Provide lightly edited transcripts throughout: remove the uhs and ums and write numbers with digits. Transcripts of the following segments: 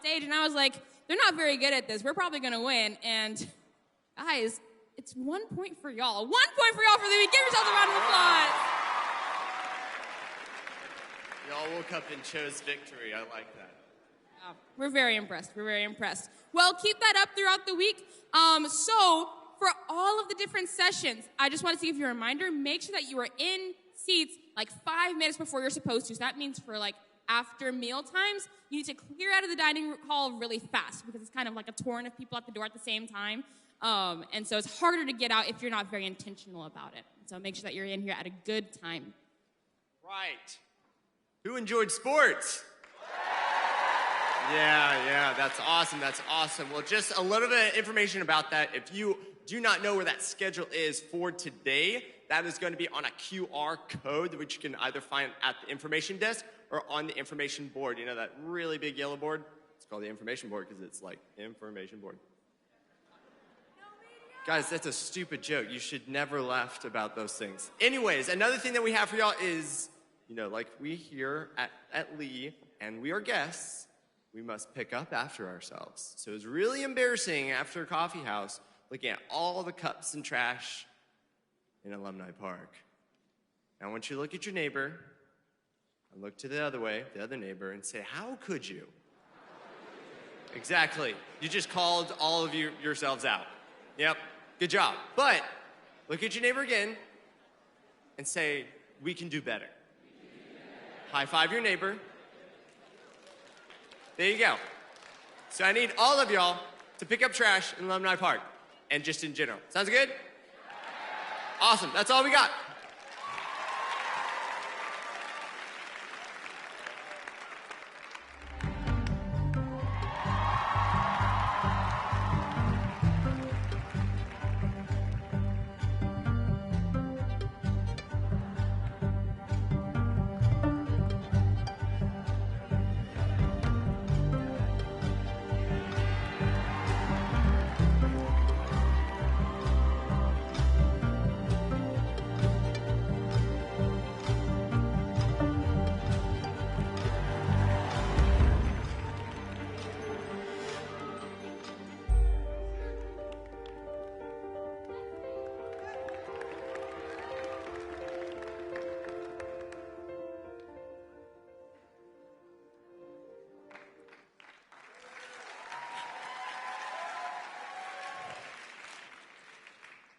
stage, and I was like, they're not very good at this. We're probably going to win. And guys, it's 1 point for y'all. 1 point for y'all for the week. Give yourselves a round of applause. Y'all woke up and chose victory. I like that. We're very impressed. We're very impressed. Well, keep that up throughout the week. So for all of the different sessions, I just want to give you a reminder, make sure that you are in seats like 5 minutes before you're supposed to. So that means for like after meal times, you need to clear out of the dining hall really fast because it's kind of like a torrent of people at the door at the same time. And so it's harder to get out if you're not very intentional about it. So make sure that you're in here at a good time. Right. Who enjoyed sports? Yeah, that's awesome. That's awesome. Well, just a little bit of information about that. If you do not know where that schedule is for today, that is going to be on a QR code, which you can either find at the information desk or on the information board. You know that really big yellow board? It's called the information board because it's like information board. Guys, that's a stupid joke. You should never laugh about those things. Anyways, another thing that we have for y'all is, you know, like we here at Lee, and we are guests, we must pick up after ourselves. So it's really embarrassing after coffee house looking at all the cups and trash in Alumni Park. I want you to look at your neighbor and look to the other way, the other neighbor, and say, how could you? Exactly. You just called all of yourselves out. Yep, good job. But look at your neighbor again and say, we can do better. High five your neighbor. There you go. So I need all of y'all to pick up trash in Alumni Park and just in general. Sounds good? Awesome. That's all we got.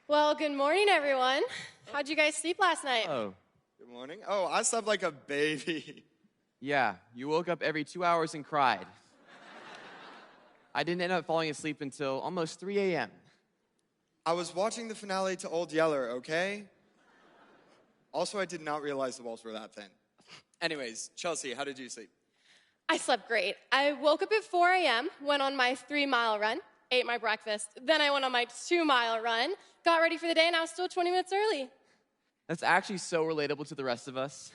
Well, good morning, everyone. How'd you guys sleep last night? Oh, Good morning. Oh, I slept like a baby. yeah. You woke up every 2 hours and cried. I didn't end up falling asleep until almost 3 a.m. I was watching the finale to Old Yeller, okay? Also, I did not realize the walls were that thin. Anyways, Chelsea, how did you sleep? I slept great. I woke up at 4 a.m., went on my 3-mile run, ate my breakfast. Then I went on my 2-mile run, got ready for the day, and I was still 20 minutes early. That's actually so relatable to the rest of us.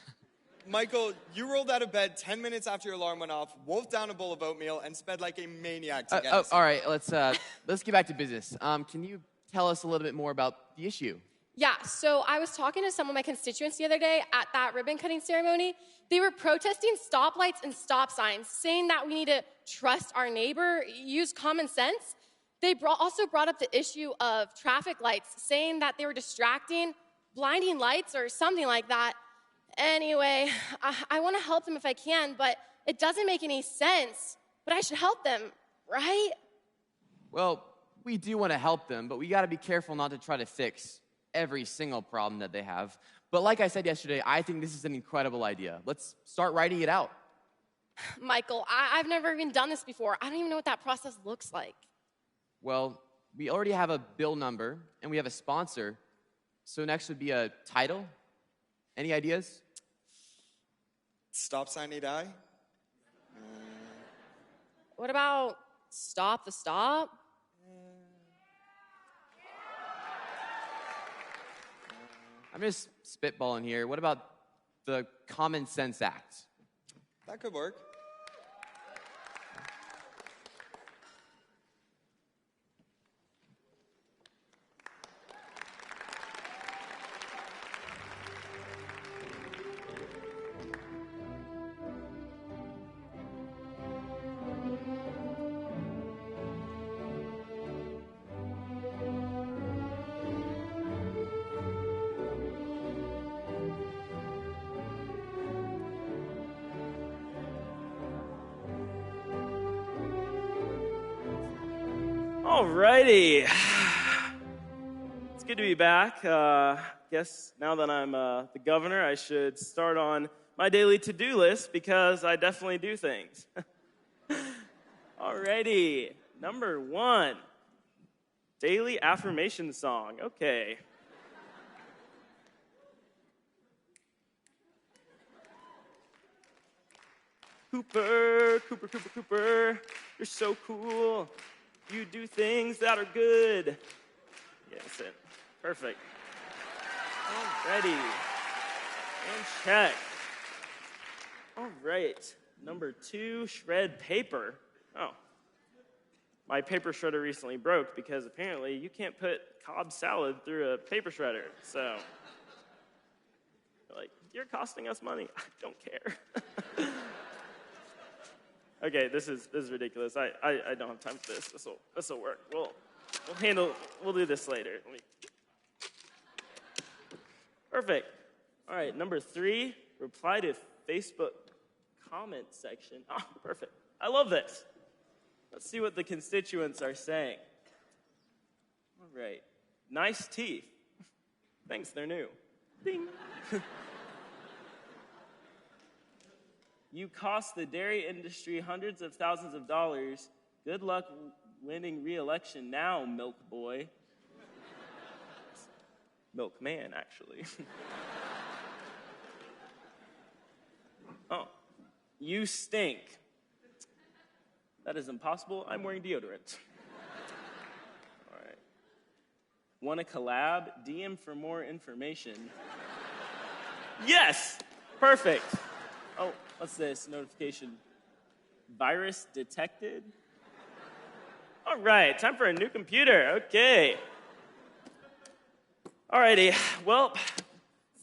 Michael, you rolled out of bed 10 minutes after your alarm went off, wolfed down a bowl of oatmeal, and sped like a maniac to get us. All right, let's get back to business. Can you tell us a little bit more about the issue? Yeah, so I was talking to some of my constituents the other day at that ribbon cutting ceremony. They were protesting stoplights and stop signs, saying that we need to trust our neighbor, use common sense. They also brought up the issue of traffic lights, saying that they were distracting, blinding lights or something like that. Anyway, I want to help them if I can, but it doesn't make any sense. But I should help them, right? Well, we do want to help them, but we got to be careful not to try to fix every single problem that they have. But like I said yesterday, I think this is an incredible idea. Let's start writing it out. Michael, I've never even done this before. I don't even know what that process looks like. Well, we already have a bill number, and we have a sponsor. So next would be a title. Any ideas? Stop sign need I? What about Stop the Stop? I'm just spitballing here. What about the Common Sense Act? That could work. Alrighty. It's good to be back. Guess now that I'm the governor, I should start on my daily to-do list because I definitely do things. Alrighty. Number 1, daily affirmation song. Okay. Cooper, Cooper, Cooper, Cooper, you're so cool. You do things that are good. Yeah, that's it. Perfect. Alrighty. And check. All right. Number 2, shred paper. Oh. My paper shredder recently broke because apparently you can't put Cobb salad through a paper shredder. So, like, you're costing us money. I don't care. Okay, this is ridiculous. I don't have time for this. This will work. We'll do this later. Perfect. All right, number 3, reply to Facebook comment section. Oh, perfect. I love this. Let's see what the constituents are saying. All right. Nice teeth. Thanks, they're new. Ding. You cost the dairy industry hundreds of thousands of dollars. Good luck winning re-election now, milk boy. Milkman, actually. Oh, you stink. That is impossible. I'm wearing deodorant. All right. Want a collab? DM for more information. Yes! Perfect. Oh, what's this? Notification. Virus detected? All right, time for a new computer. Okay. Alrighty, well,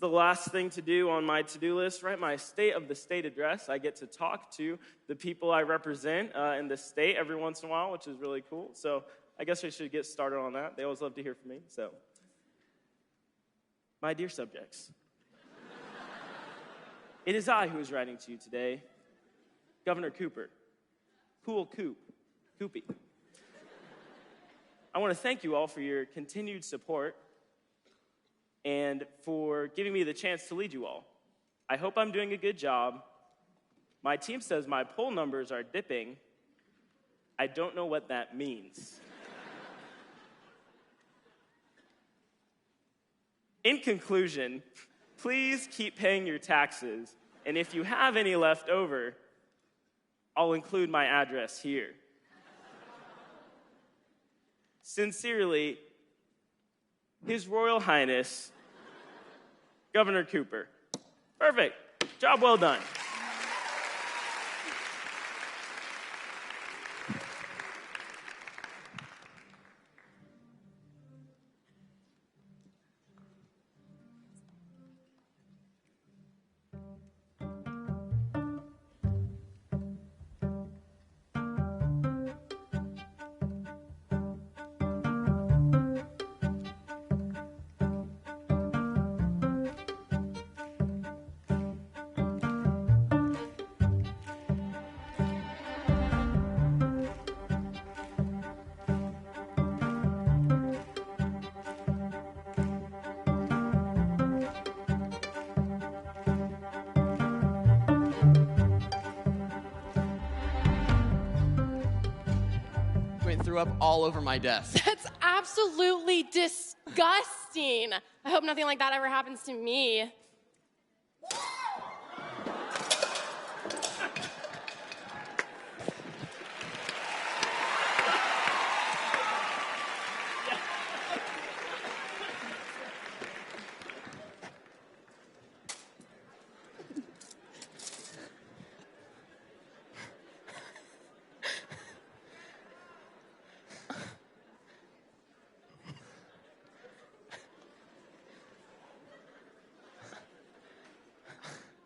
the last thing to do on my to-do list, write my State of the State address. I get to talk to the people I represent in the state every once in a while, which is really cool. So I guess I should get started on that. They always love to hear from me. So, my dear subjects, it is I who is writing to you today, Governor Cooper. Cool Coop. Coopy. I want to thank you all for your continued support and for giving me the chance to lead you all. I hope I'm doing a good job. My team says my poll numbers are dipping. I don't know what that means. In conclusion, please keep paying your taxes, and if you have any left over, I'll include my address here. Sincerely, His Royal Highness, Governor Cooper. Perfect. Job well done. Threw up all over my desk. That's absolutely disgusting. I hope nothing like that ever happens to me.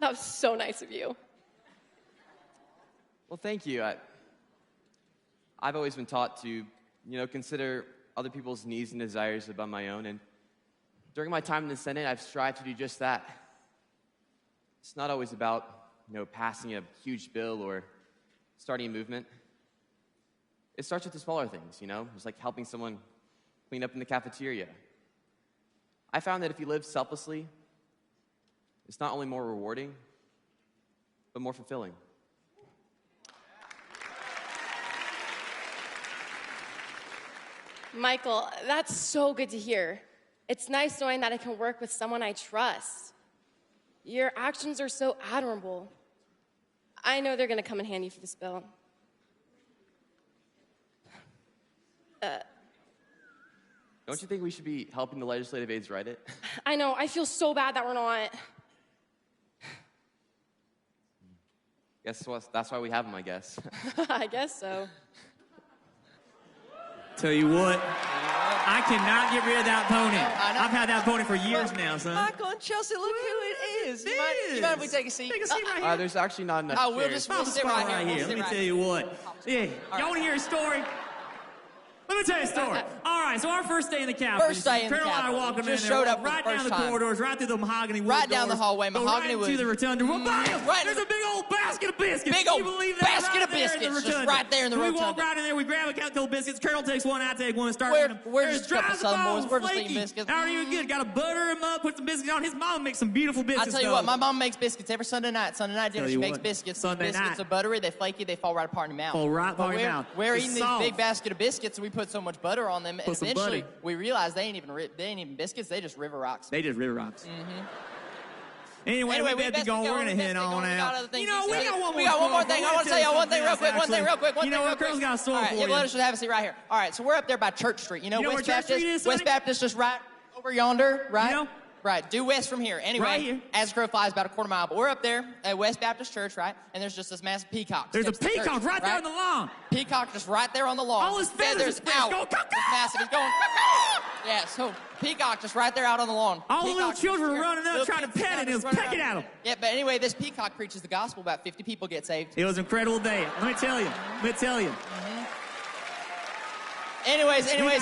That was so nice of you. Well, thank you. I've always been taught to, consider other people's needs and desires above my own. And during my time in the Senate, I've strived to do just that. It's not always about, passing a huge bill or starting a movement. it starts with the smaller things, you know? It's like helping someone clean up in the cafeteria. I found that if you live selflessly, it's not only more rewarding, but more fulfilling. Michael, that's so good to hear. It's nice knowing that I can work with someone I trust. Your actions are so admirable. I know they're going to come in handy for this bill. Don't you think we should be helping the legislative aides write it? I know, I feel so bad that we're not. Guess what? That's why we have them, I guess. I guess so. Tell you what, I cannot get rid of that opponent. I've had that opponent for years now, son. Michael and Chelsea, look who it is. You mind if we take a seat? Take a seat right here. There's actually not enough Oh, we'll chairs. just we'll sit right here. Let me tell you what. Yeah, y'all want to hear a story? Let me tell you a story. All right, so our first day in the Capitol. First day in the Colonel and I Capitol. walking Just in there, showed up for right the down first the time. corridors, right through the mahogany wood Right down the doors, hallway, go mahogany right into wood. the rotunda. Well, bam! Right. There's a big old basket of biscuits. Big Can old you believe that? basket Right of there in the biscuits, just rotunda. right there in the We walk rotunda. right in there, we grab a couple of biscuits. Colonel takes one, I take one, and start We're- eating them. we're There's just a couple dry Southern balls, boys. We're just flaky. eating biscuits. How are you good? Got to butter them up, put some biscuits on. His mom makes some beautiful I biscuits. tell you though. what, my mom makes biscuits every Sunday night. Sunday night dinner, Tell she you makes what, biscuits. Sunday Biscuits night. are buttery, they flaky, they fall right apart in your mouth. Fall right But apart in your we're- mouth. We're It's eating these soft. big basket of biscuits, and we put so much butter on them, and Put some eventually butter. we realized they ain't even biscuits, they just river rocks. They just river rocks. Anyway, we best better go. get We're going, gonna we head best get on going. We got out. other things You know, to we say. got one more. We got one more story. thing. I want to tell you one thing real quick. One thing real quick. You know what? Colonel's got a story All right, for yeah, you. let us just have a seat right here. All right, so we're up there by Church Street. You know, You know West where Church Baptist. Street is, West Sonny? Baptist, just right over yonder, right? You know? Right, due west from here. Anyway, Right here. as the crow flies, about a quarter mile. But we're up there at West Baptist Church, right? And there's just this massive peacock. There's a Steps to church, peacock right there on the lawn. Peacock just right there on the lawn. All his feathers Feathers are spread. out. Go, It's massive. He's going. Yeah, so peacock just right there out on the lawn. All the little Peacock children just are running up little trying to kids pet it, just and it's running pecking around. at 'em. Yeah, but anyway, this peacock preaches the gospel. About 50 people get saved. It was an incredible day. Let me tell you. Anyways, We y'all gotta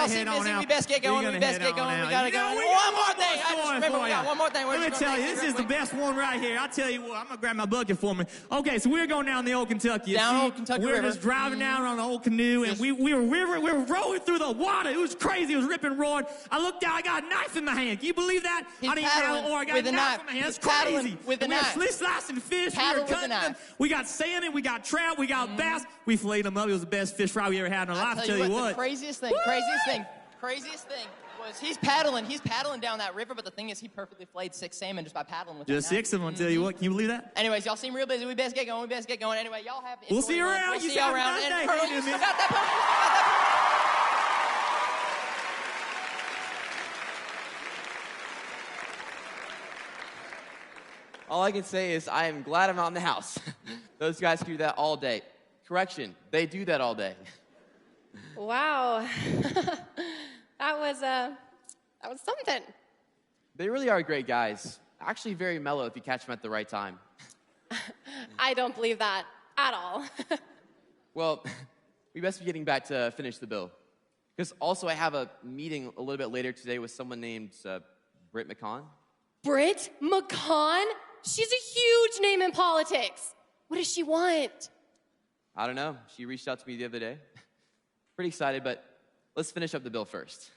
seem head on busy. out. We best get going. We're We gonna best head get going. on We out. gotta You go. know, we One got more one thing. more I just story remember for we got you. one more thing. We're Let me just gonna tell you, take this it is the real quick. best one right here. I tell you what, I'm gonna grab my bucket for me. Okay, so we're going down the old Kentucky. Down See, Old Kentucky we're River. just driving down on the old canoe, and Just- we were rowing through the water. It was crazy. It was ripping roaring. I looked down. I got a knife in my hand. Can you believe that? He's I didn't paddling have or I got with a a knife knife. in my hand. He's It's paddling crazy. with a And we were knife. slicing fish. Paddle We were with a cutting them. knife. We got salmon. We got trout. We got bass. We filleted them up. It was the best fish fry we ever had in our life. I'll Tell you what. the craziest thing was he's paddling down that river, but the thing is he perfectly filleted 6 salmon just by paddling with Just that knife. 6 of them. I tell you what. Can you believe that? Anyways, y'all seem real busy. We best get going. Anyway, y'all have. We'll enjoy see you your- around. We'll You see said y'all happy around. birthday. And Colonel, Hey, you still man. got that All I can say is I am glad I'm not in the house. Those guys can do that all day. Correction, they do that all day. Wow. that was something. They really are great guys. Actually very mellow if you catch them at the right time. I don't believe that at all. Well, we best be getting back to finish the bill. Because also I have a meeting a little bit later today with someone named Britt McCon. Britt McCon? She's a huge name in politics. What does she want? I don't know. She reached out to me the other day. Pretty excited, but let's finish up the bill first.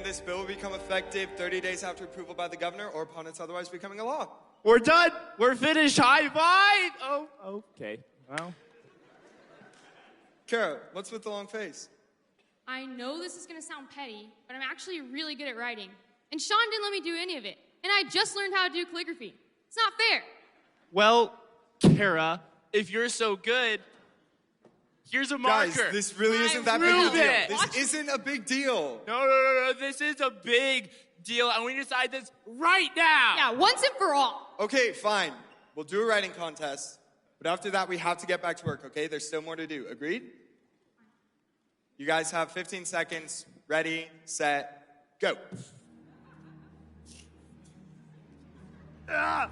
This bill will become effective 30 days after approval by the governor or upon its otherwise becoming a law. We're done. We're finished. High five. Oh, okay. Well, Kara, what's with the long face? I know this is going to sound petty, but I'm actually really good at writing. and Sean didn't let me do any of it. And I just learned how to do calligraphy. It's not fair. Well, Kara, if you're so good, here's a marker. Guys, this really isn't that big a Prove deal. it. This isn't a big deal. No. This is a big deal, and we decide this right now. Yeah, once and for all. Okay, fine. We'll do a writing contest. But after that, we have to get back to work, okay? There's still more to do. Agreed? You guys have 15 seconds. Ready, set, go. Ah.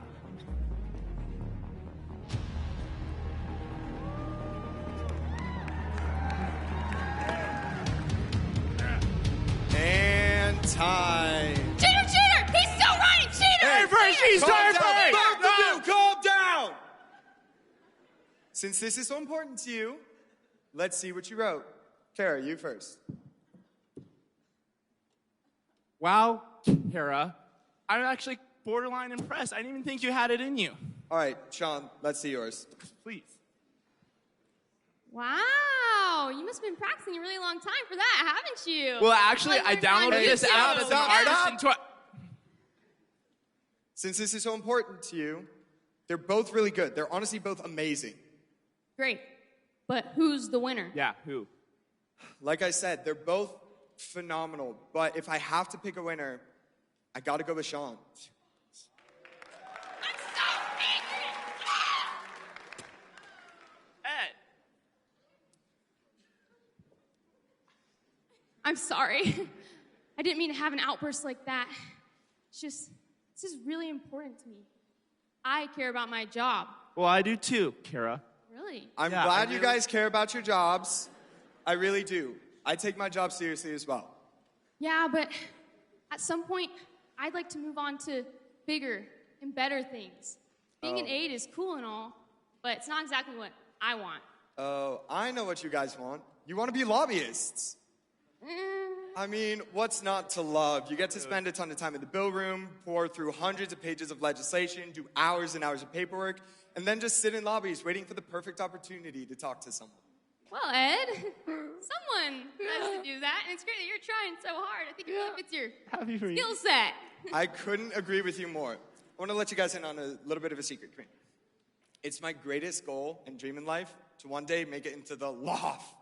And time. Cheater! He's still writing! Cheater! Hey, Fresh, he's Calm down, typing! both of you, calm down! Since this is so important to you, let's see what you wrote. Kara, you first. Wow, Kara, I'm actually borderline impressed. I didn't even think you had it in you. All right, Sean, let's see yours. Please. Wow, you must have been practicing a really long time for that, haven't you? Well, actually, I Like, downloaded Hey, this app as an artist in Since this is so important to you, they're both really good. They're honestly both amazing. Great. But who's the winner? Yeah, who? Like I said, they're both phenomenal. But if I have to pick a winner, I gotta go with Sean. Ed. I'm sorry. I didn't mean to have an outburst like that. It's just, this is really important to me. I care about my job. Well, I do too, Kara. Really? I'm Yeah, glad I you really- guys care about your jobs. I really do. I take my job seriously as well. Yeah, but at some point, I'd like to move on to bigger and better things. Being an aide is cool and all, but it's not exactly what I want. Oh, I know what you guys want. You want to be lobbyists. I mean, what's not to love? You get to spend a ton of time in the bill room, pour through hundreds of pages of legislation, do hours and hours of paperwork, and then just sit in lobbies waiting for the perfect opportunity to talk to someone. Well, Ed, someone has to do that, and it's great that you're trying so hard. I think it really fits your Happy for you. skill set. I couldn't agree with you more. I want to let you guys in on a little bit of a secret. Come here. It's my greatest goal and dream in life to one day make it into the loft.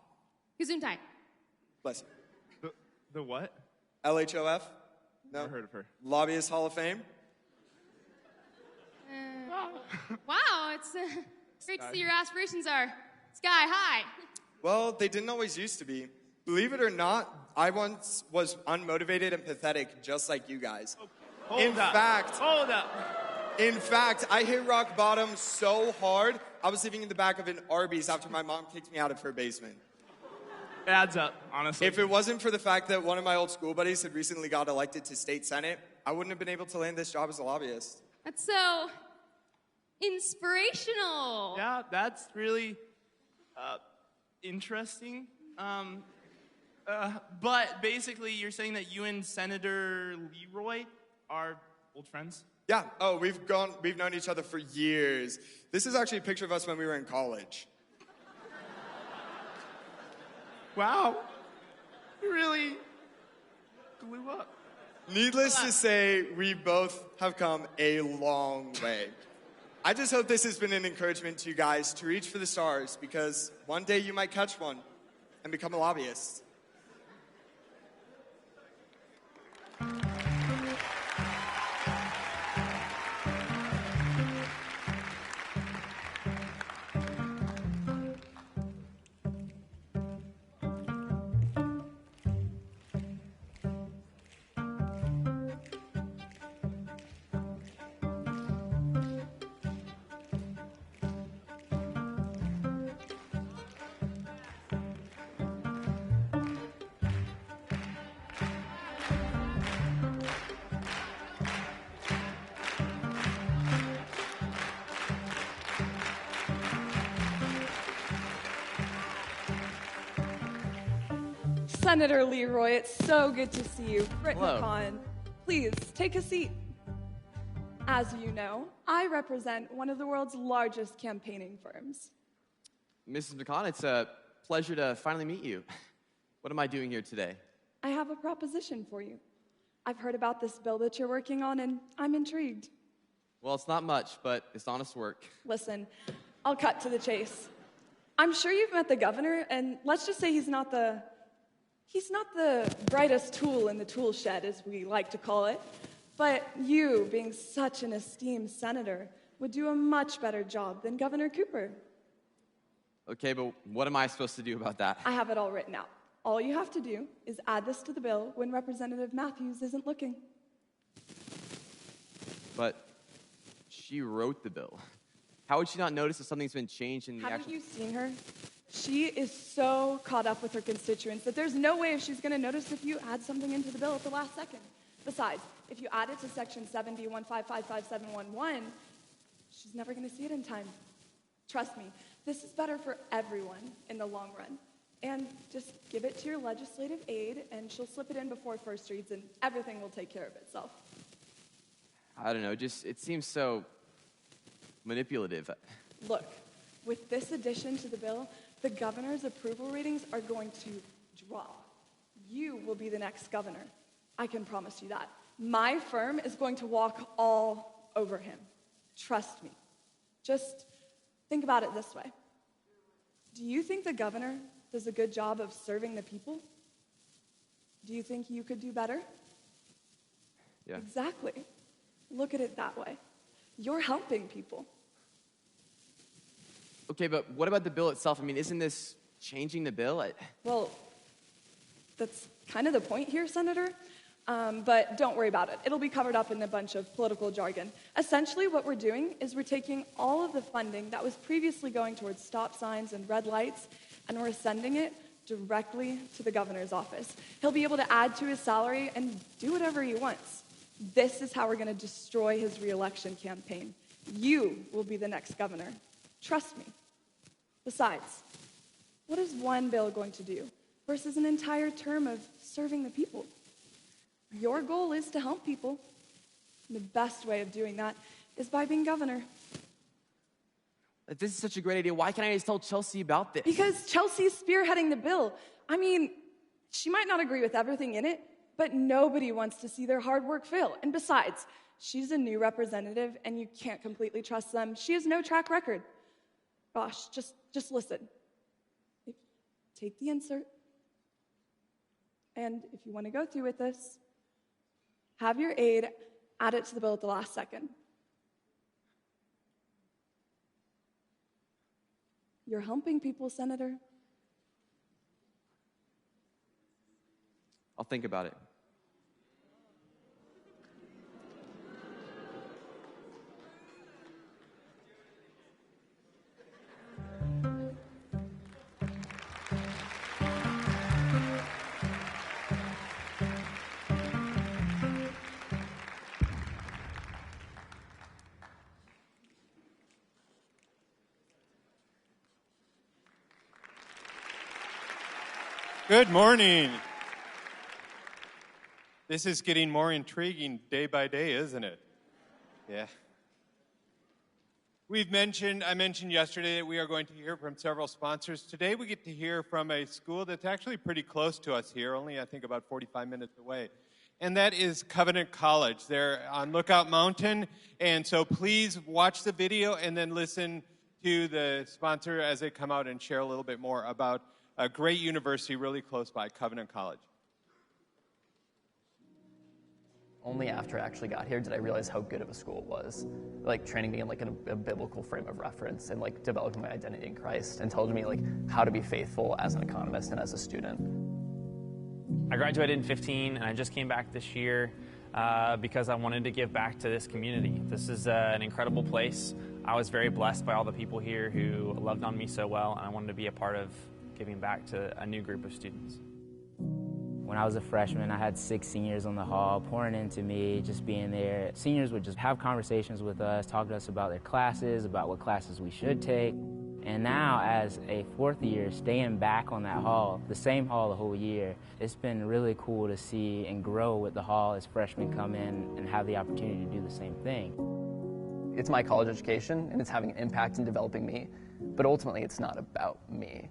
Gesundheit. Bless you. The what? LHOF? No? Never heard of her. Lobbyist Hall of Fame? Wow, it's great to see your aspirations are sky high. Well, they didn't always used to be. Believe it or not, I once was unmotivated and pathetic just like you guys. Hold up. In fact, I hit rock bottom so hard, I was living in the back of an Arby's after my mom kicked me out of her basement. It adds up, honestly. If it wasn't for the fact that one of my old school buddies had recently got elected to state senate, I wouldn't have been able to land this job as a lobbyist. That's so inspirational. Yeah, that's really interesting. But basically, you're saying that you and Senator Leroy are old friends? Yeah. Oh, we've known each other for years. This is actually a picture of us when we were in college. Wow. You really blew up. Needless to say, we both have come a long way. I just hope this has been an encouragement to you guys to reach for the stars, because one day you might catch one and become a lobbyist. Senator Leroy, it's so good to see you. Britt Hello. McCon, please take a seat. As you know, I represent one of the world's largest campaigning firms. Mrs. McCon, it's a pleasure to finally meet you. What am I doing here today? I have a proposition for you. I've heard about this bill that you're working on, and I'm intrigued. Well, it's not much, but it's honest work. Listen, I'll cut to the chase. I'm sure you've met the governor, and let's just say he's not the brightest tool in the tool shed, as we like to call it. But you, being such an esteemed senator, would do a much better job than Governor Cooper. Okay, but what am I supposed to do about that? I have it all written out. All you have to do is add this to the bill when Representative Matthews isn't looking. But she wrote the bill. How would she not notice if something's been changed in the Haven't actual... you seen her? She is so caught up with her constituents that there's no way she's going to notice if you add something into the bill at the last second. Besides, if you add it to Section 7B1555711, she's never going to see it in time. Trust me, this is better for everyone in the long run. And just give it to your legislative aide, and she'll slip it in before first reads, and everything will take care of itself. I don't know, it seems so manipulative. Look, with this addition to the bill, the governor's approval ratings are going to drop. You will be the next governor. I can promise you that. My firm is going to walk all over him. Trust me. Just think about it this way. Do you think the governor does a good job of serving the people? Do you think you could do better? Yeah. Exactly. Look at it that way. You're helping people. Okay, but what about the bill itself? I mean, isn't this changing the bill? Well, that's kind of the point here, Senator. But don't worry about it. It'll be covered up in a bunch of political jargon. Essentially, what we're doing is we're taking all of the funding that was previously going towards stop signs and red lights, and we're sending it directly to the governor's office. He'll be able to add to his salary and do whatever he wants. This is how we're going to destroy his re-election campaign. You will be the next governor. Trust me. Besides, what is one bill going to do versus an entire term of serving the people? Your goal is to help people. And the best way of doing that is by being governor. If this is such a great idea, why can't I just tell Chelsea about this? Because Chelsea's spearheading the bill. I mean, she might not agree with everything in it, but nobody wants to see their hard work fail. And besides, she's a new representative, and you can't completely trust them. She has no track record. Gosh, just listen. Take the insert, and if you want to go through with this, have your aide add it to the bill at the last second. You're helping people, Senator. I'll think about it. Good morning. This is getting more intriguing day by day, isn't it? Yeah. I mentioned yesterday that we are going to hear from several sponsors. Today we get to hear from a school that's actually pretty close to us here, only I think about 45 minutes away. And that is Covenant College. They're on Lookout Mountain, and so please watch the video and then listen to the sponsor as they come out and share a little bit more about a great university really close by, Covenant College. Only after I actually got here did I realize how good of a school it was. Like training me in like a biblical frame of reference and like developing my identity in Christ and telling me like how to be faithful as an economist and as a student. I graduated in 2015 and I just came back this year because I wanted to give back to this community. This is an incredible place. I was very blessed by all the people here who loved on me so well, and I wanted to be a part of giving back to a new group of students. When I was a freshman, I had 6 seniors on the hall pouring into me, just being there. Seniors would just have conversations with us, talk to us about their classes, about what classes we should take. And now, as a fourth year, staying back on that hall, the same hall the whole year, it's been really cool to see and grow with the hall as freshmen come in and have the opportunity to do the same thing. It's my college education, and it's having an impact in developing me, but ultimately it's not about me.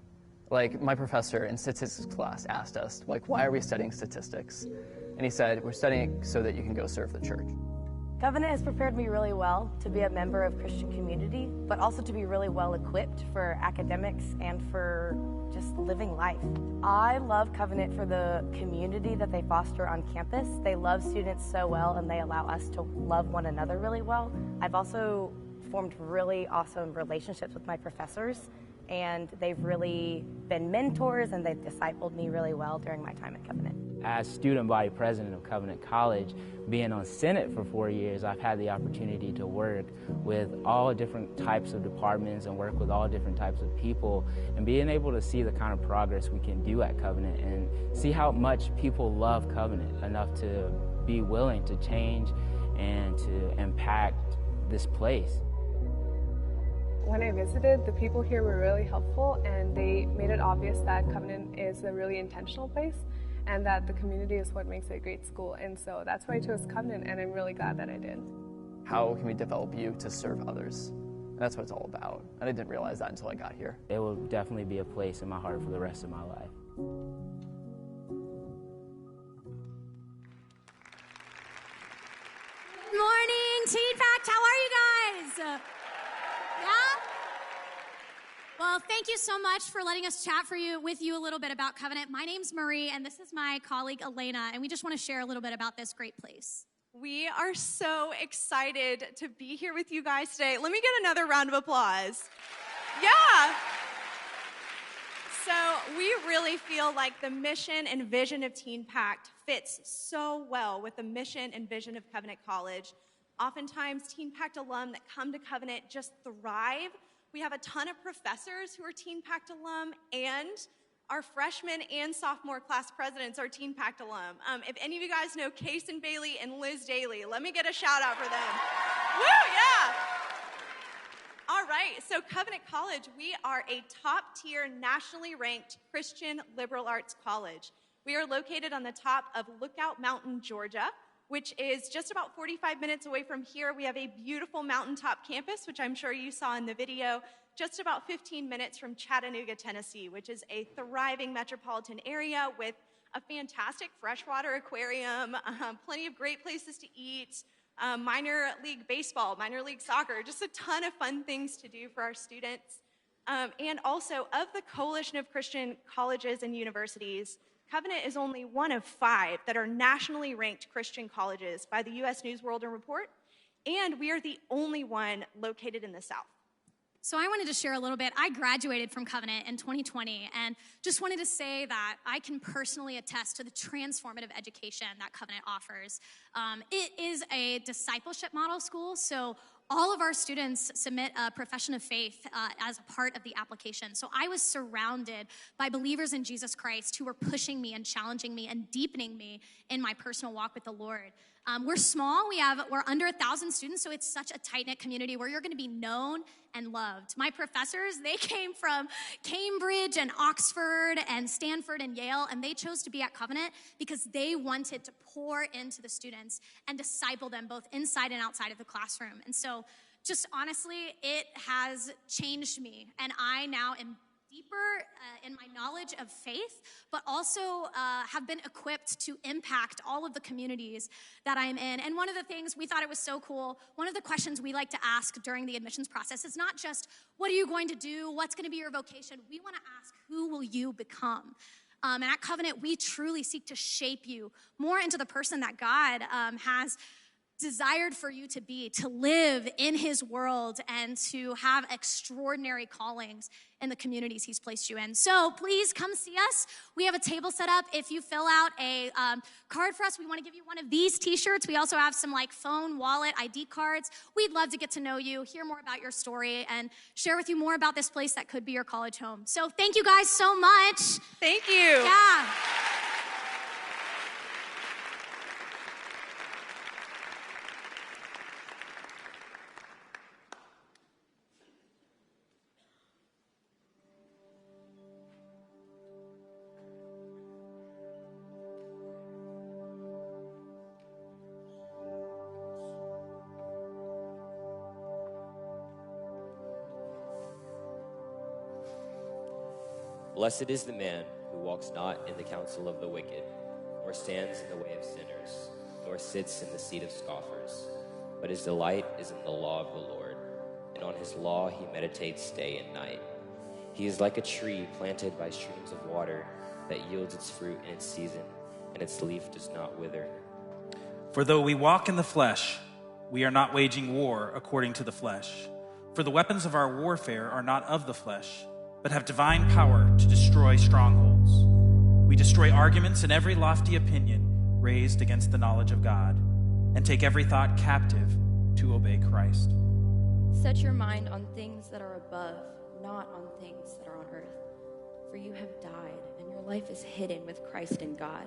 Like, my professor in statistics class asked us, like, why are we studying statistics? And he said, we're studying it so that you can go serve the church. Covenant has prepared me really well to be a member of Christian community, but also to be really well equipped for academics and for just living life. I love Covenant for the community that they foster on campus. They love students so well, and they allow us to love one another really well. I've also formed really awesome relationships with my professors, and they've really been mentors, and they've discipled me really well during my time at Covenant. As student body president of Covenant College, being on Senate for 4 years, I've had the opportunity to work with all different types of departments and work with all different types of people, and being able to see the kind of progress we can do at Covenant and see how much people love Covenant enough to be willing to change and to impact this place. When I visited, the people here were really helpful, and they made it obvious that Covenant is a really intentional place and that the community is what makes it a great school. And so that's why I chose Covenant, and I'm really glad that I did. How can we develop you to serve others? And that's what it's all about. And I didn't realize that until I got here. It will definitely be a place in my heart for the rest of my life. Good morning, Teen Pact. How are you guys? Yeah? Well, thank you so much for letting us chat with you a little bit about Covenant. My name's Marie, and this is my colleague Elena, and we just want to share a little bit about this great place. We are so excited to be here with you guys today. Let me get another round of applause. Yeah. So we really feel like the mission and vision of Teen Pact fits so well with the mission and vision of Covenant College. Oftentimes, Teen Pact alum that come to Covenant just thrive. We have a ton of professors who are Teen Pact alum, and our freshman and sophomore class presidents are Teen Pact alum. If any of you guys know Kason Bailey and Liz Daly, let me get a shout out for them. Woo, yeah! All right, so Covenant College, we are a top-tier, nationally ranked Christian liberal arts college. We are located on the top of Lookout Mountain, Georgia, which is just about 45 minutes away from here. We have a beautiful mountaintop campus, which I'm sure you saw in the video, just about 15 minutes from Chattanooga, Tennessee, which is a thriving metropolitan area with a fantastic freshwater aquarium, plenty of great places to eat, minor league baseball, minor league soccer, just a ton of fun things to do for our students. And also, of the Coalition of Christian Colleges and Universities, Covenant is only one of 5 that are nationally ranked Christian colleges by the U.S. News World Report, and we are the only one located in the South. So I wanted to share a little bit. I graduated from Covenant in 2020, and just wanted to say that I can personally attest to the transformative education that Covenant offers. It is a discipleship model school, so all of our students submit a profession of faith as a part of the application. So I was surrounded by believers in Jesus Christ who were pushing me and challenging me and deepening me in my personal walk with the Lord. We're small. We're under 1,000 students, so it's such a tight-knit community where you're going to be known and loved. My professors, they came from Cambridge and Oxford and Stanford and Yale, and they chose to be at Covenant because they wanted to pour into the students and disciple them both inside and outside of the classroom. And so just honestly, it has changed me, and I now am deeper in my knowledge of faith, but also have been equipped to impact all of the communities that I'm in. And one of the things we thought it was so cool, one of the questions we like to ask during the admissions process is not just, what are you going to do? What's going to be your vocation? We want to ask, who will you become? And at Covenant, we truly seek to shape you more into the person that God has desired for you to be, to live in his world and to have extraordinary callings in the communities he's placed you in. So please come see us. We have a table set up. If you fill out a card for us, we want to give you one of these t-shirts. We also have some phone, wallet, ID cards. We'd love to get to know you, hear more about your story, and share with you more about this place that could be your college home. So thank you guys so much. Thank you. Yeah. Blessed is the man who walks not in the counsel of the wicked, nor stands in the way of sinners, nor sits in the seat of scoffers. But his delight is in the law of the Lord, and on his law he meditates day and night. He is like a tree planted by streams of water that yields its fruit in its season, and its leaf does not wither. For though we walk in the flesh, we are not waging war according to the flesh. For the weapons of our warfare are not of the flesh, but have divine power to destroy strongholds. We destroy arguments and every lofty opinion raised against the knowledge of God, and take every thought captive to obey Christ. Set your mind on things that are above, not on things that are on earth. For you have died, and your life is hidden with Christ in God.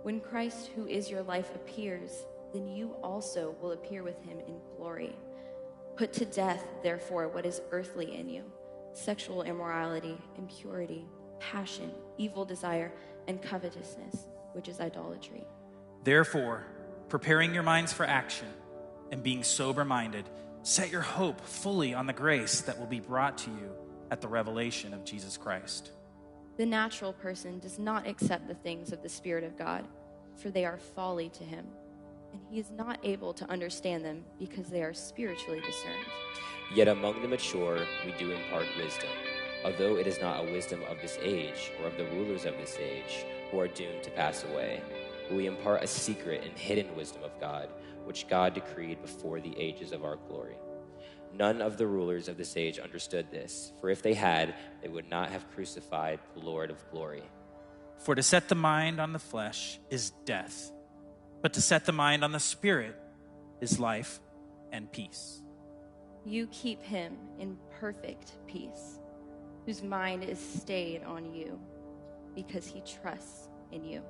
When Christ, who is your life, appears, then you also will appear with him in glory. Put to death, therefore, what is earthly in you: sexual immorality, impurity, passion, evil desire, and covetousness, which is idolatry. Therefore, preparing your minds for action and being sober-minded, set your hope fully on the grace that will be brought to you at the revelation of Jesus Christ. The natural person does not accept the things of the Spirit of God, for they are folly to him, and he is not able to understand them because they are spiritually discerned. Yet among the mature we do impart wisdom, although it is not a wisdom of this age or of the rulers of this age who are doomed to pass away. But we impart a secret and hidden wisdom of God, which God decreed before the ages of our glory. None of the rulers of this age understood this, for if they had, they would not have crucified the Lord of glory. For to set the mind on the flesh is death, but to set the mind on the Spirit is life and peace. You keep him in perfect peace, whose mind is stayed on you, because he trusts in you.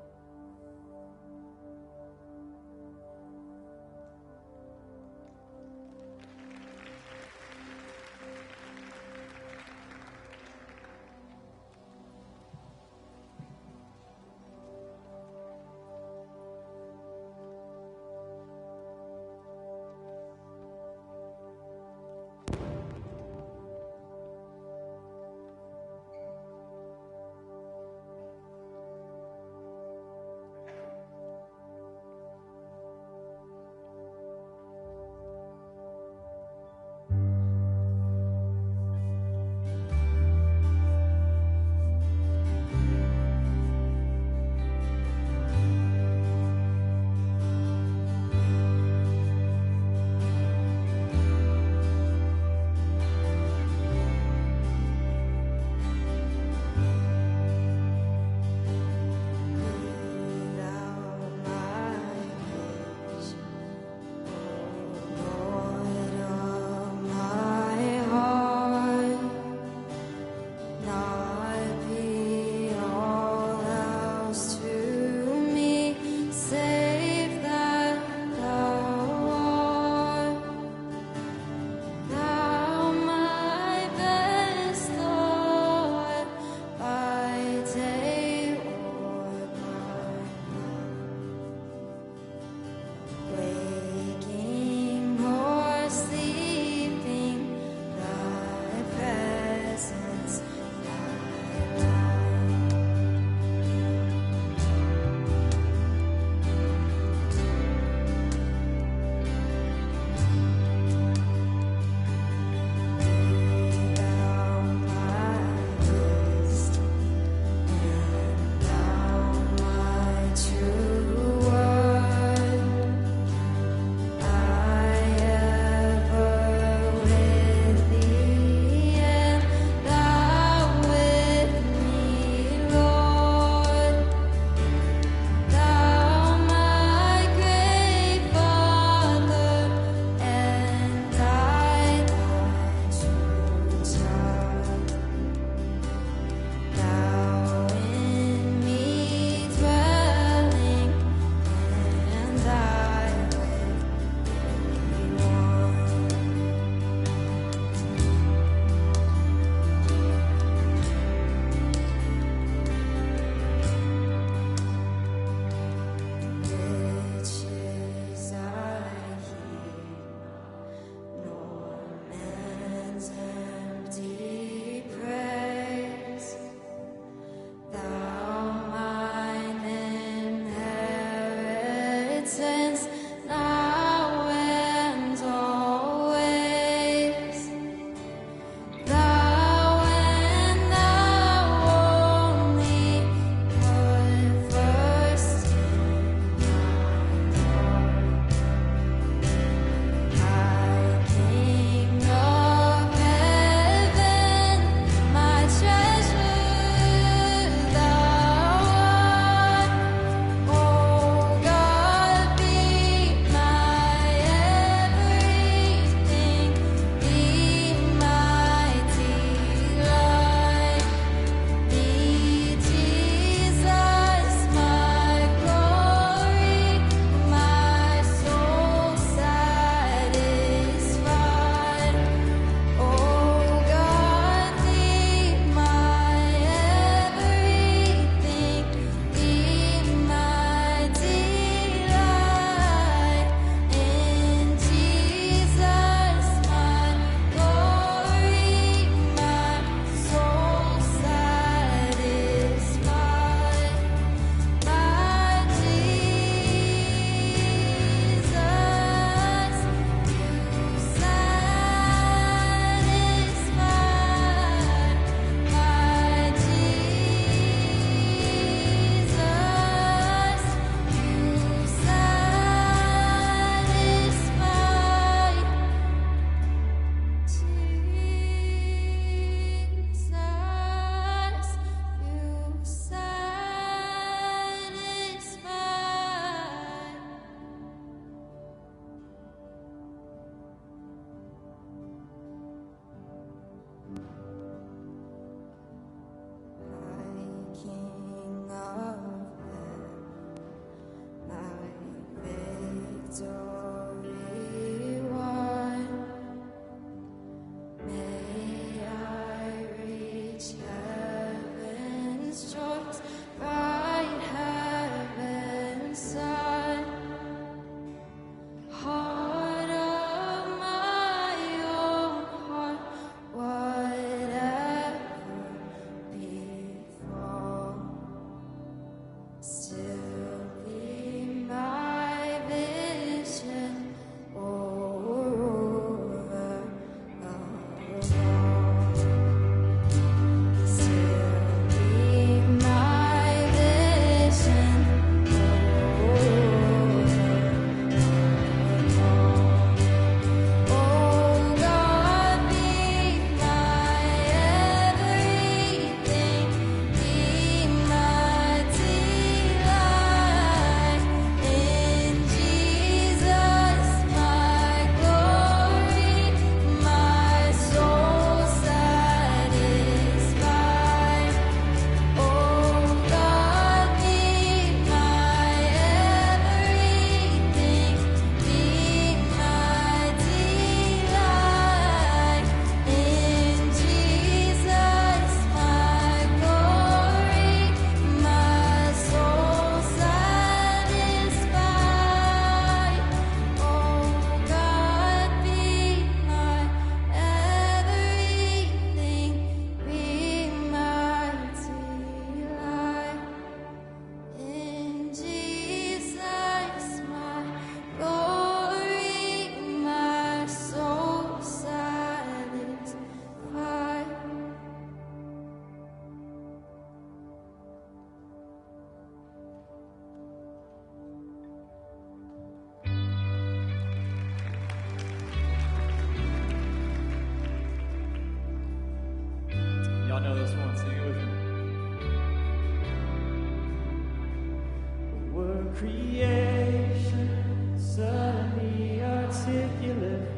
articulate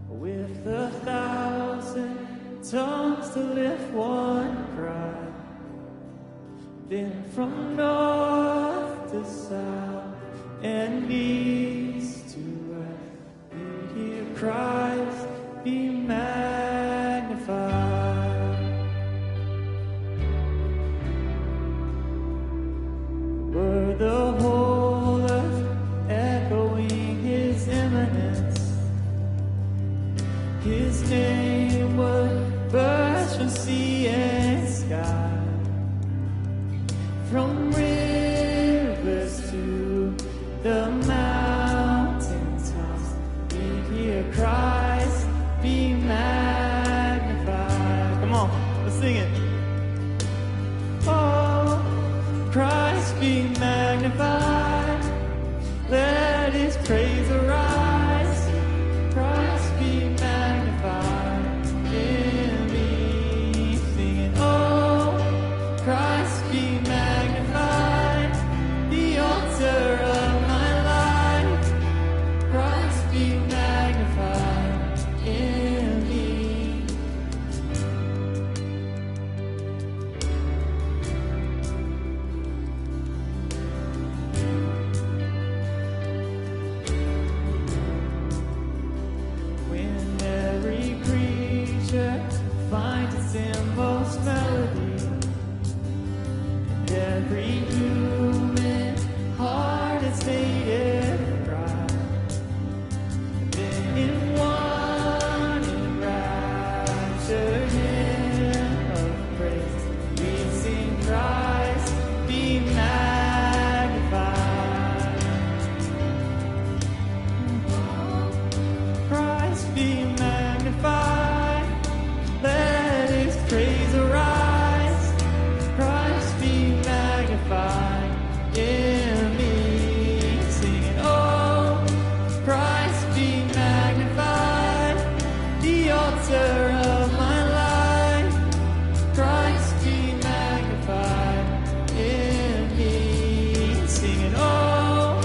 with 1,000 tongues to lift one cry. Then from north to south and east to west, we hear Christ be magnified. Were the whole earth echoing his eminence, his name would burst from sea and sky. From rivers to the mountain tops, we hear Christ be magnified. Come on, let's sing it. Oh, Christ be magnified. Let his praise arise. Christ be magnified in me. Singing, oh, Christ be magnified. The altar of my life. Christ be magnified in me. When every creature finds its inmost melody, and every human heart is made cry, then in one enraptured hymn of praise, we sing Christ be magnified. Christ be magnified. Let his praise arise. Christ be magnified in me. Singing, oh, Christ be magnified. The altar of my life. Christ be magnified in me. Singing, oh,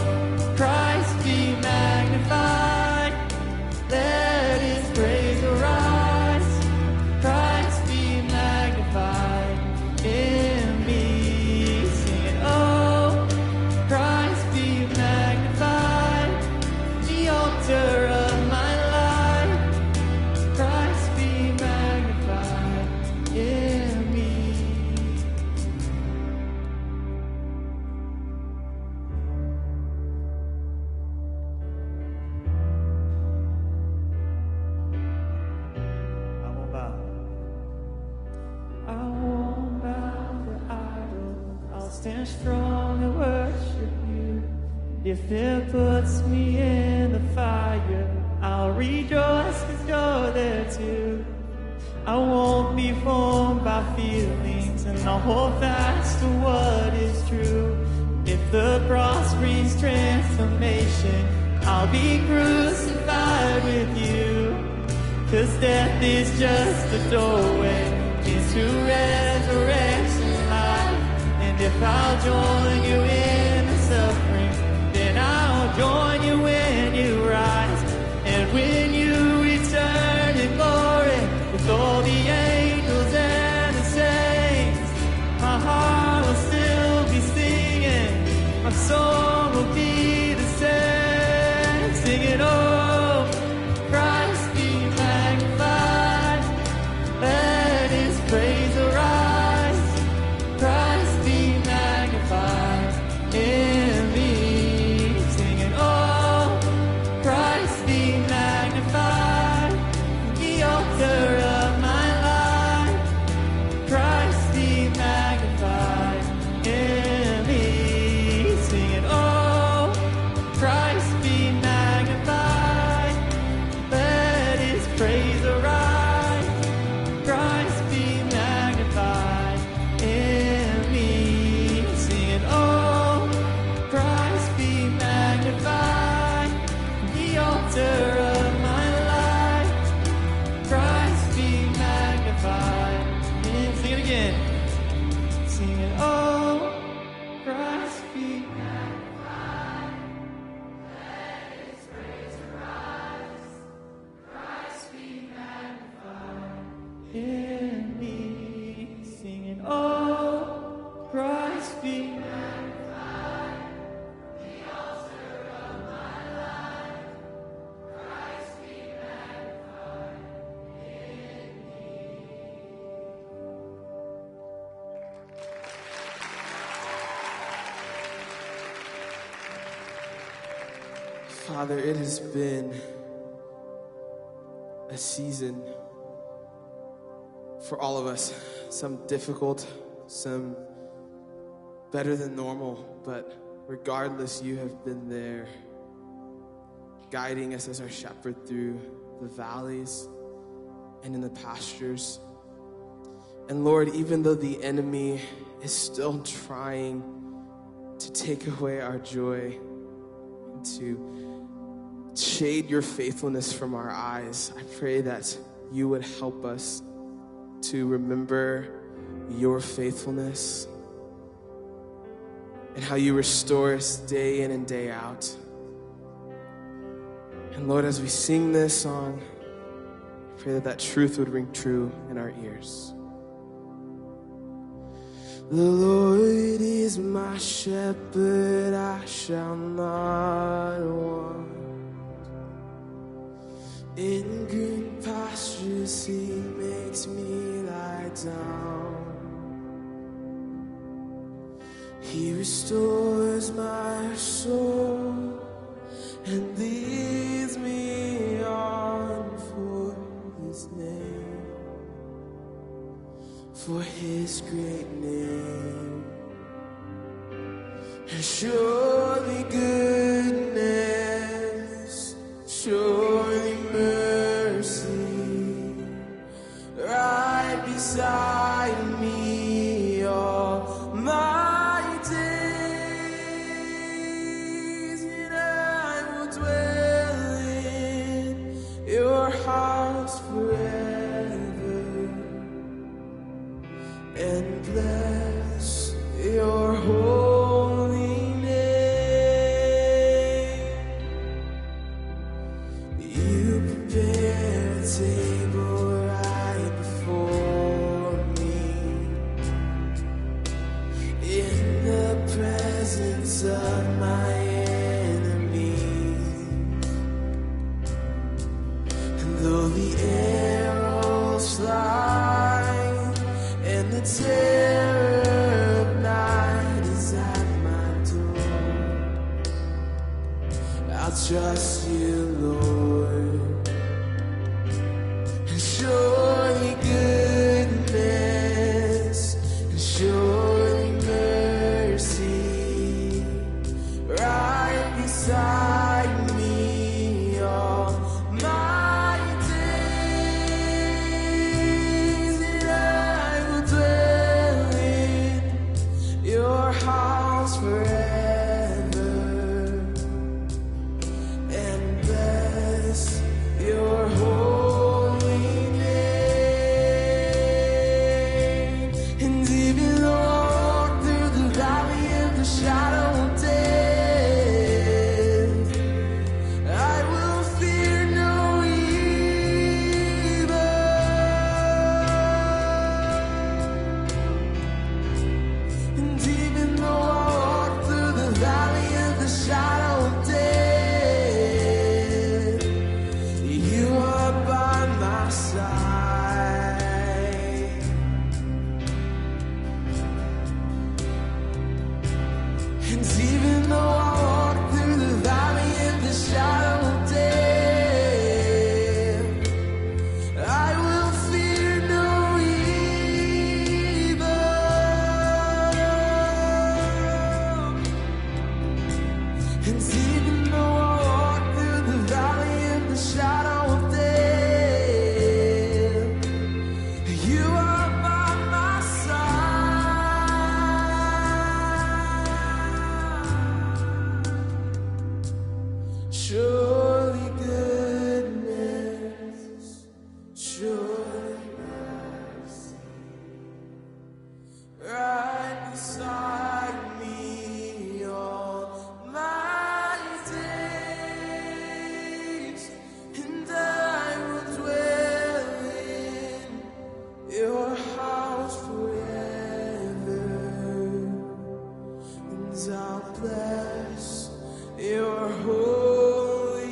Christ be magnified. Let his praise arise. Christ be magnified in me. Singing, oh, Christ be magnified. The altar of my life. Christ be magnified in me. I won't bow. I won't bow to idols. I'll stand strong and worship you. If it puts me in the fire, I'll rejoice 'cause you're there too. I won't be formed by feelings, and I'll hold fast to what is true. If the cross brings transformation, I'll be crucified with you. 'Cause death is just a doorway into resurrection life. And if I'll join you in the suffering, then I'll join you when you rise. And when you return in glory with all the angels and the saints, my heart will still be singing, my song will be the same. Singing, oh, Christ be magnified. Let his praise arise. Christ be magnified in me. Singing, oh, Christ be magnified. The altar of my life. Christ be magnified in me. Singing, oh, Christ be magnified. Father, it has been a season for all of us. Some difficult, some better than normal, but regardless, you have been there, guiding us as our shepherd through the valleys and in the pastures. And Lord, even though the enemy is still trying to take away our joy and to shade your faithfulness from our eyes, I pray that you would help us to remember your faithfulness and how you restore us day in and day out. And Lord, as we sing this song, I pray that that truth would ring true in our ears. The Lord is my shepherd, I shall not want. In green pastures he makes me lie down. He restores my soul and leads me on for his name, for his great name. And surely goodness, surely mercy, right beside me all my days, and I will dwell in your house forever and bless your holy name. You prepare a table right before me in the presence of my enemies. And though the arrows fly and the terror of night is at my door, I'll trust you, Lord. And surely goodness and surely mercy right beside me all my days, and I will dwell in your house forever and bless your holy name. And even though I walk through the valley of the shadow of death, I will fear no evil. And even though I walk through the valley of the shadow of death, you are by my side. And even though I walk through the valley of the shadow of death, I will fear no evil. And even though I walk through the valley of the shadow of death, you are by my side. Surely goodness, surely mercy, right beside me all my days, and I will dwell in your house forever, and I'll bless your holy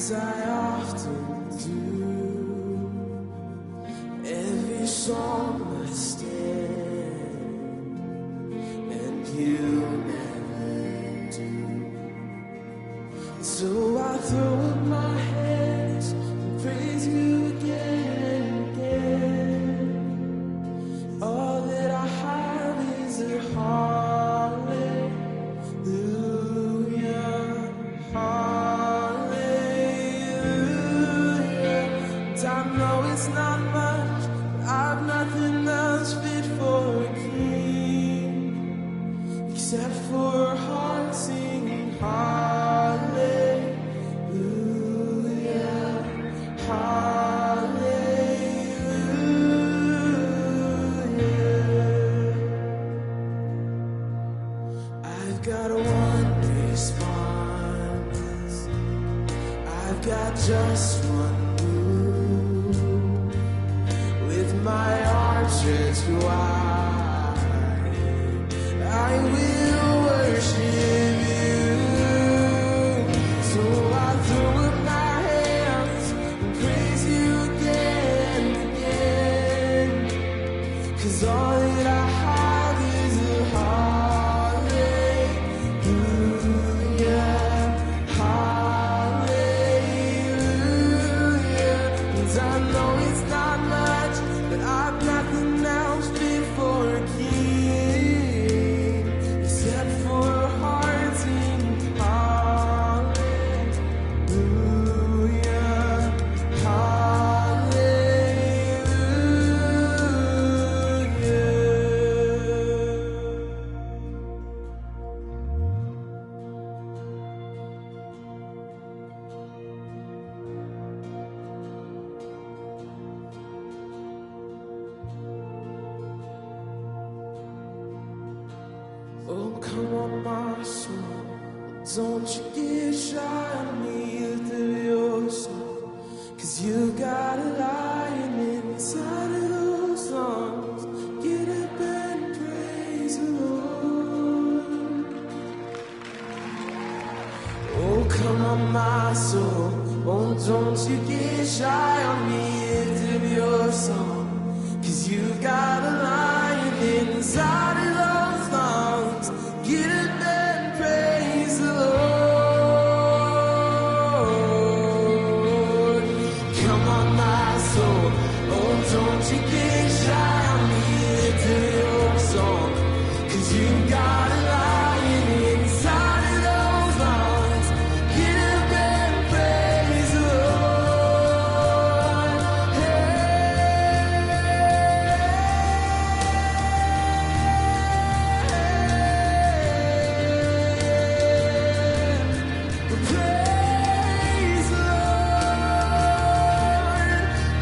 as I often do. Every song must end, and you never do. So I throw up my hands and praise you again and again. All that I have is a hallelujah, hallelujah. And I know it's not much, but I've nothing else fit for a king, except for a heart singing hallelujah, hallelujah. I've got one response, I've got just one move. With my arms stretched wide, I will worship you. So I throw up my hands and praise you again and again. 'Cause all that I have is a hallelujah, hallelujah. 'Cause I know it's not much, but I've nothing else fit for a king, except for a heart singing hallelujah, oh, come on, my soul, don't you get shy on me, lift up your song. 'Cause you got a lion inside of those lungs. Get up and praise the Lord. Oh, come on, my soul, oh, don't you get shy on me, lift up your song. 'Cause you got a lion inside of those lungs. Get up and praise the Lord. Come on, my soul, oh, don't you get shy on me, lift up your song. 'Cause you got a lion inside of those lungs. Get up and praise the Lord. Praise the Lord,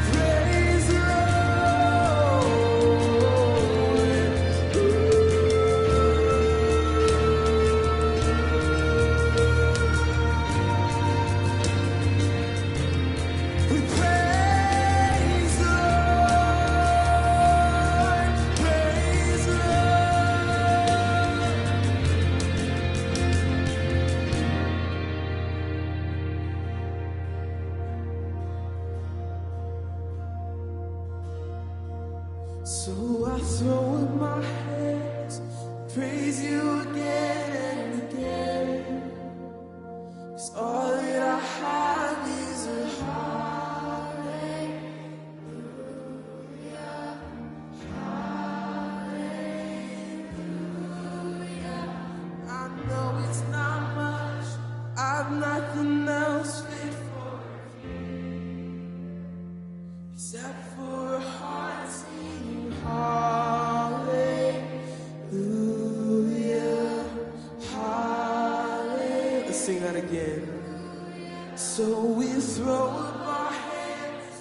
praise the Lord. We praise the Lord, praise the Lord. So I throw up my hands, praise you again and again. 'Cause all that I have is a hallelujah, hallelujah. I know it's not much, I've nothing else fit for you, except for a heart singing hallelujah, hallelujah. Let's sing that again. So we throw up our hands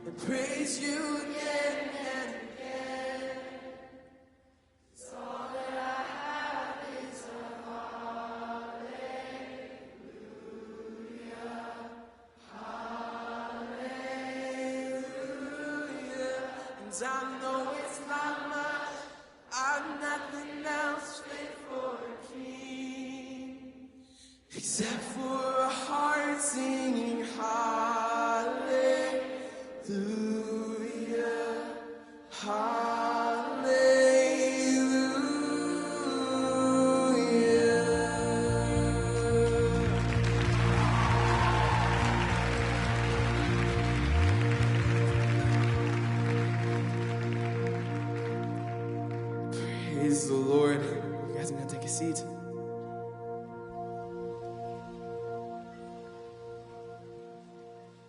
and praise you again and again. 'Cause all that I have is a hallelujah, hallelujah. And I know it's not much, I've nothing else fit for a king, except for a heart singing hallelujah, Praise the Lord. You guys are gonna take a seat.